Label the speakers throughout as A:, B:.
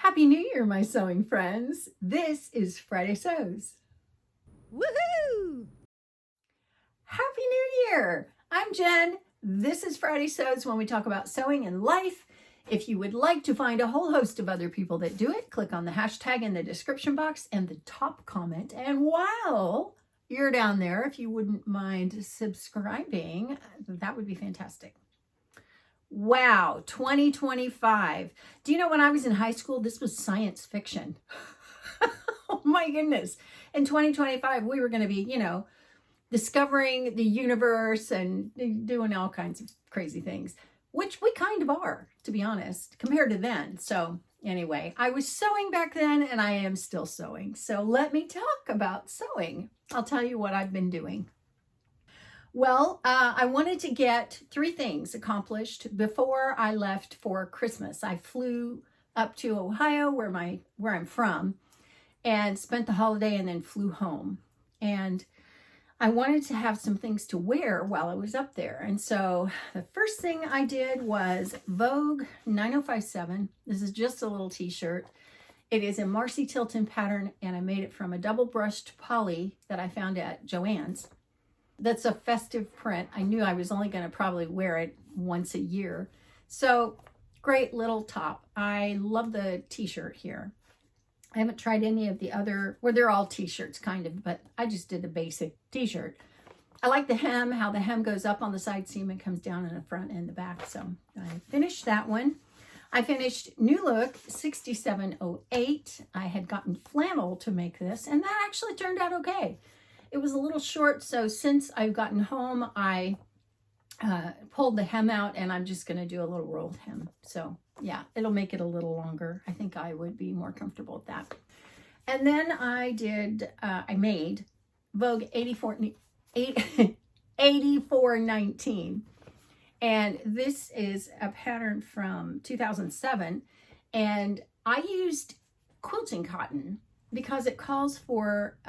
A: Happy New Year, my sewing friends. This is Friday Sews.
B: Woohoo!
A: Happy New Year. I'm Jen. This is Friday Sews, when we talk about sewing and life. If you would like to find a whole host of other people that do it, click on the hashtag in the description box and the top comment. And while you're down there, if you wouldn't mind subscribing, that would be fantastic. Wow, 2025. Do you know, when I was in high school, this was science fiction. Oh my goodness. In 2025, we were going to be, discovering the universe and doing all kinds of crazy things, which we kind of are, to be honest, compared to then. So anyway, I was sewing back then and I am still sewing. So let me talk about sewing. I'll tell you what I've been doing. Well, I wanted to get 3 things accomplished before I left for Christmas. I flew up to Ohio, where I'm from, and spent the holiday and then flew home. And I wanted to have some things to wear while I was up there. And so the first thing I did was Vogue 9057. This is just a little t-shirt. It is a Marcy Tilton pattern, and I made it from a double brushed poly that I found at JoAnn's. That's a festive print. I knew I was only going to probably wear it once a year. So great little top. I love the t-shirt here. I haven't tried any of the other, well, they're all t-shirts kind of, but I just did the basic t-shirt. I like the hem, how the hem goes up on the side seam and comes down in the front and the back. So I finished that one. I finished New Look 6708. I had gotten flannel to make this, and that actually turned out okay. It was a little short, so since I've gotten home, I pulled the hem out, and I'm just going to do a little rolled hem. So yeah, it'll make it a little longer. I think I would be more comfortable with that. And then I made Vogue 8419. And this is a pattern from 2007. And I used quilting cotton because it calls for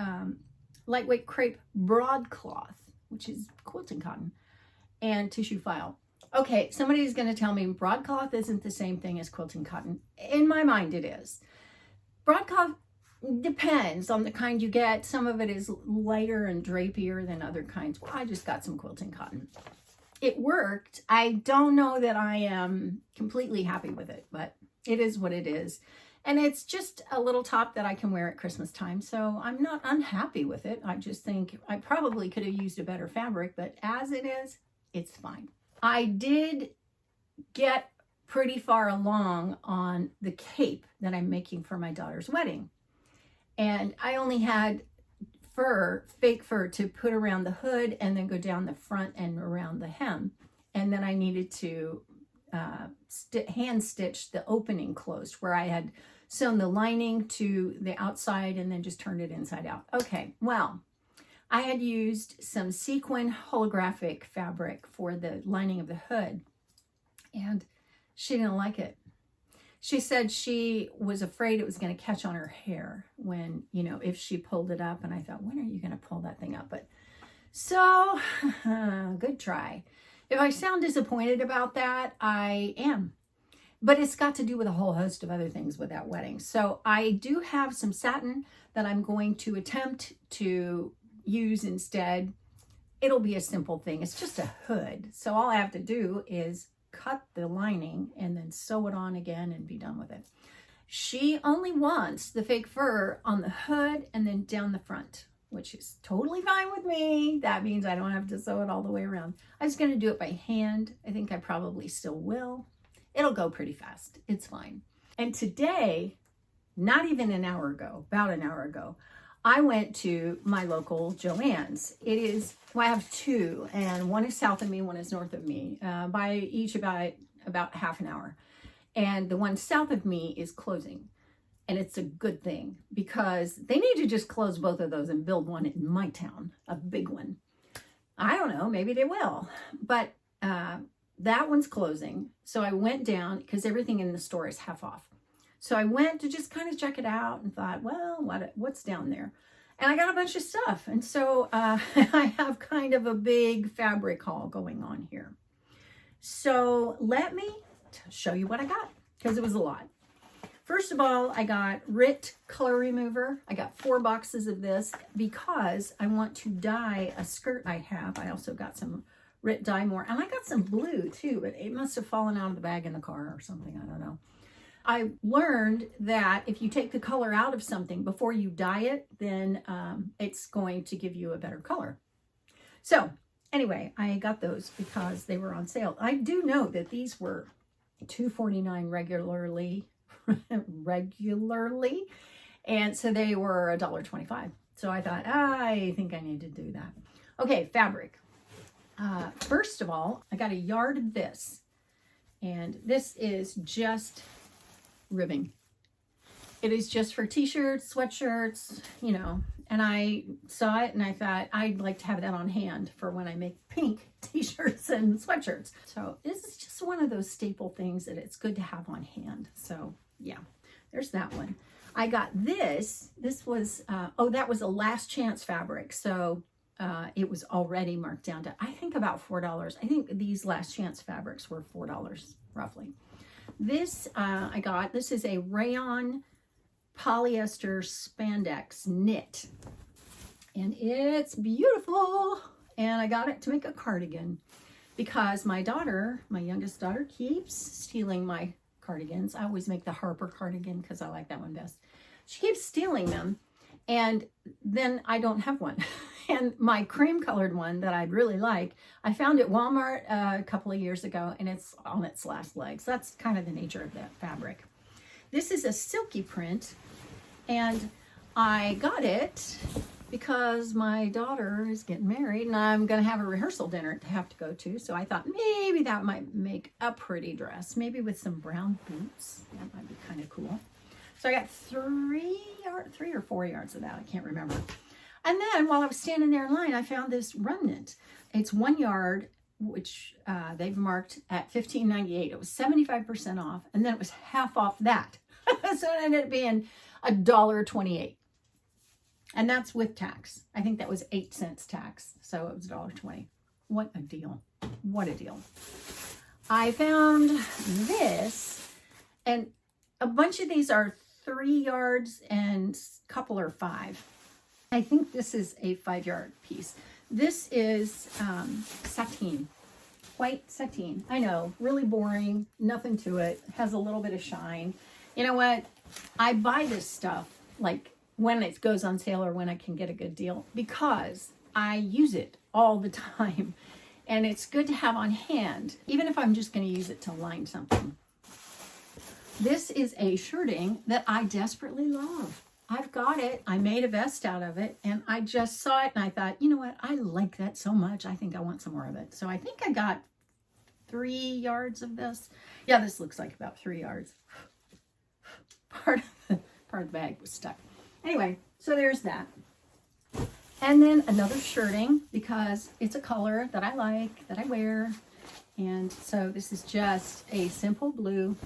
A: lightweight crepe broadcloth, which is quilting cotton, and tissue file. Okay, somebody's going to tell me broadcloth isn't the same thing as quilting cotton. In my mind, it is. Broadcloth depends on the kind you get. Some of it is lighter and drapier than other kinds. Well, I just got some quilting cotton. It worked. I don't know that I am completely happy with it, but it is what it is. And it's just a little top that I can wear at Christmas time. So I'm not unhappy with it. I just think I probably could have used a better fabric, but as it is, it's fine. I did get pretty far along on the cape that I'm making for my daughter's wedding. And I only had fake fur to put around the hood and then go down the front and around the hem. And then I needed to hand stitch the opening closed, where I had sewn the lining to the outside and then just turned it inside out. Okay, well, I had used some sequin holographic fabric for the lining of the hood, and she didn't like it. She said she was afraid it was going to catch on her hair when, if she pulled it up. And I thought, when are you going to pull that thing up? But so, good try. If I sound disappointed about that, I am. But it's got to do with a whole host of other things with that wedding. So I do have some satin that I'm going to attempt to use instead. It'll be a simple thing. It's just a hood. So all I have to do is cut the lining and then sew it on again and be done with it. She only wants the fake fur on the hood and then down the front, which is totally fine with me. That means I don't have to sew it all the way around. I was going to do it by hand. I think I probably still will. It'll go pretty fast. It's fine. And today, not even an hour ago, about an hour ago, I went to my local JoAnn's. I have 2, and one is south of me, one is north of me, by each about half an hour. And the one south of me is closing. And it's a good thing, because they need to just close both of those and build one in my town, a big one. I don't know, maybe they will. But that one's closing. So I went down, because everything in the store is half off. So I went to just kind of check it out and thought, well, what's down there? And I got a bunch of stuff. And so I have kind of a big fabric haul going on here. So let me show you what I got, because it was a lot. First of all, I got RIT color remover. I got 4 boxes of this because I want to dye a skirt I have. I also got some RIT dye more, and I got some blue too, but it must have fallen out of the bag in the car or something. I don't know. I learned that if you take the color out of something before you dye it, then it's going to give you a better color. So anyway, I got those because they were on sale. I do know that these were $2.49 regularly, and so they were $1.25. So I thought, I think I need to do that. Okay, fabric. First of all, I got a yard of this, and this is just ribbing. It is just for t-shirts, sweatshirts, you know, and I saw it and I thought I'd like to have that on hand for when I make pink t-shirts and sweatshirts. So this is just one of those staple things that it's good to have on hand. So yeah, there's that one. I got this. This was, that was a last chance fabric. So it was already marked down to, I think, about $4. I think these last chance fabrics were $4 roughly. This I got, this is a rayon polyester spandex knit, and it's beautiful, and I got it to make a cardigan because my daughter, my youngest daughter, keeps stealing my cardigans. I always make the Harper cardigan because I like that one best. She keeps stealing them, and then I don't have one. And my cream colored one that I'd really like, I found at Walmart a couple of years ago, and it's on its last legs. That's kind of the nature of that fabric. This is a silky print, and I got it because my daughter is getting married, and I'm going to have a rehearsal dinner to have to go to. So I thought maybe that might make a pretty dress, maybe with some brown boots. That might be kind of cool. So I got 3 or 4 yards of that. I can't remember. And then while I was standing there in line, I found this remnant. It's 1 yard, which they've marked at $15.98. It was 75% off, and then it was half off that. So it ended up being $1.28. And that's with tax. I think that was 8 cents tax. So it was $1.20. What a deal. What a deal. I found this, and a bunch of these are 3 yards and a couple are 5. I think this is a 5-yard piece. This is sateen, white sateen. I know, really boring, nothing to it, has a little bit of shine. You know what? I buy this stuff like when it goes on sale or when I can get a good deal because I use it all the time. And it's good to have on hand, even if I'm just going to use it to line something. This is a shirting that I desperately love. I've got it. I made a vest out of it, and I just saw it and I thought, you know what? I like that so much. I think I want some more of it. So I think I got 3 yards of this. Yeah, this looks like about 3 yards. Part of the bag was stuck. Anyway, so there's that. And then another shirting because it's a color that I like, that I wear. And so this is just a simple blue.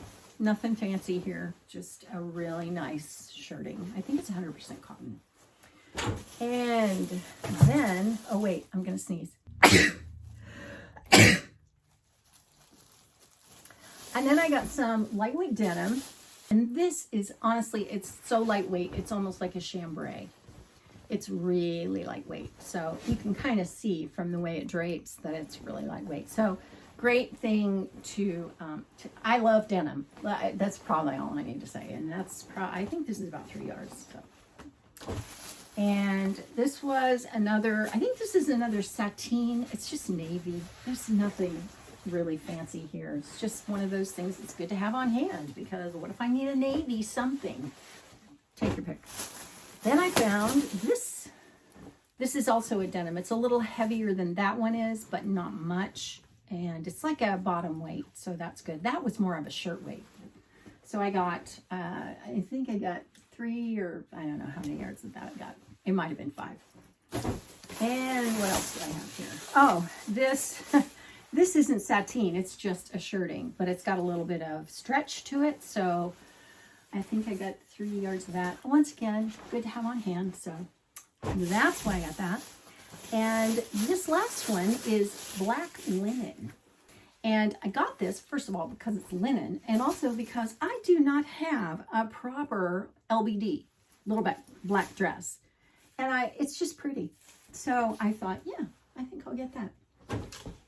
A: Nothing fancy here, just a really nice shirting. I think it's 100% cotton. And then, oh wait, I'm gonna sneeze. And then I got some lightweight denim. And this is, honestly, it's so lightweight, it's almost like a chambray. It's really lightweight. So you can kind of see from the way it drapes that it's really lightweight. So great thing to I love denim. That's probably all I need to say. And that's I think this is about 3 yards. So. And this was another, I think this is another sateen. It's just navy. There's nothing really fancy here. It's just one of those things that's good to have on hand because what if I need a navy something? Take your pick. Then I found this. This is also a denim. It's a little heavier than that one is, but not much. And it's like a bottom weight, so that's good. That was more of a shirt weight. So I got, I think I got 3 or I don't know how many yards of that I got. It might have been 5. And what else do I have here? Oh, this, this isn't sateen. It's just a shirting, but it's got a little bit of stretch to it. So I think I got 3 yards of that. Once again, good to have on hand. So that's why I got that. And this last one is black linen. And I got this, first of all, because it's linen, and also because I do not have a proper LBD, little black dress. And it's just pretty. So I thought, yeah, I think I'll get that.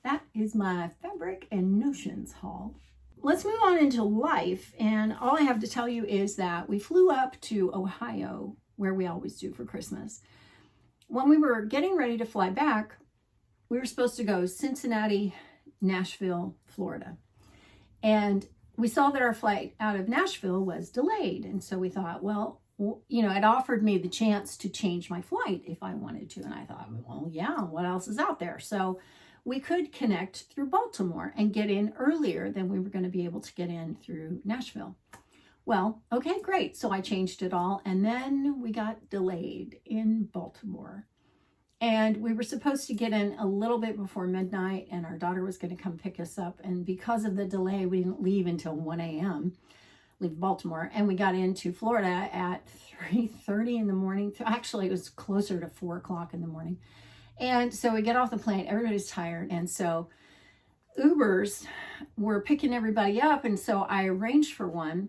A: That is my fabric and notions haul. Let's move on into life. And all I have to tell you is that we flew up to Ohio, where we always do for Christmas. When we were getting ready to fly back, we were supposed to go Cincinnati, Nashville, Florida. And we saw that our flight out of Nashville was delayed. And so we thought, well, you know, it offered me the chance to change my flight if I wanted to. And I thought, well, yeah, what else is out there? So we could connect through Baltimore and get in earlier than we were going to be able to get in through Nashville. Well, okay, great. So I changed it all. And then we got delayed in Baltimore. And we were supposed to get in a little bit before midnight, and our daughter was going to come pick us up. And because of the delay, we didn't leave until 1 a.m., leave Baltimore. And we got into Florida at 3:30 in the morning. Actually, it was closer to 4 o'clock in the morning. And so we get off the plane, everybody's tired. And so Ubers were picking everybody up. And so I arranged for one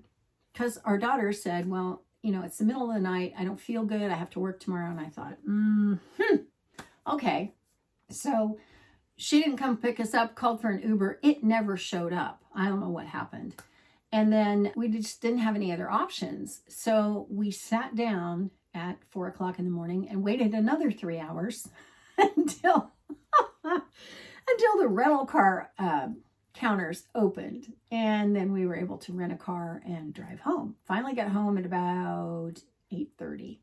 A: because our daughter said, well, you know, it's the middle of the night. I don't feel good. I have to work tomorrow. And I thought, okay. So she didn't come pick us up, called for an Uber. It never showed up. I don't know what happened. And then we just didn't have any other options. So we sat down at 4 o'clock in the morning and waited another 3 hours until the rental car counters opened. And then we were able to rent a car and drive home. Finally got home at about 8:30.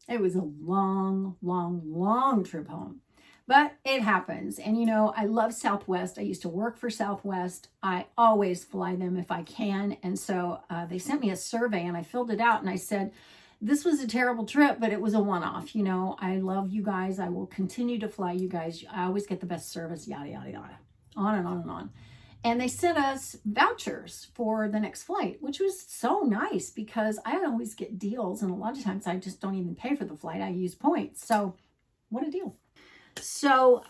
A: It was a long, long, long trip home. But it happens. And, you know, I love Southwest. I used to work for Southwest. I always fly them if I can. And so they sent me a survey and I filled it out and I said, this was a terrible trip, but it was a one-off. You know, I love you guys. I will continue to fly you guys. I always get the best service, yada, yada, yada. On and on and on. And they sent us vouchers for the next flight, which was so nice because I always get deals. And a lot of times I just don't even pay for the flight. I use points. So what a deal. So,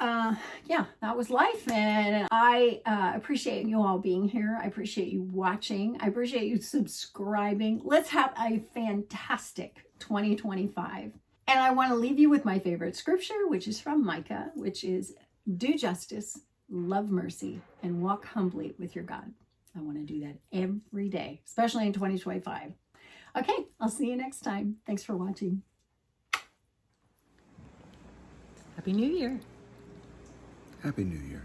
A: yeah, that was life. And I appreciate you all being here. I appreciate you watching. I appreciate you subscribing. Let's have a fantastic 2025. And I want to leave you with my favorite scripture, which is from Micah, which is do justice, love mercy, and walk humbly with your God. I want to do that every day, especially in 2025. Okay, I'll see you next time. Thanks for watching. Happy New Year.
C: Happy New Year.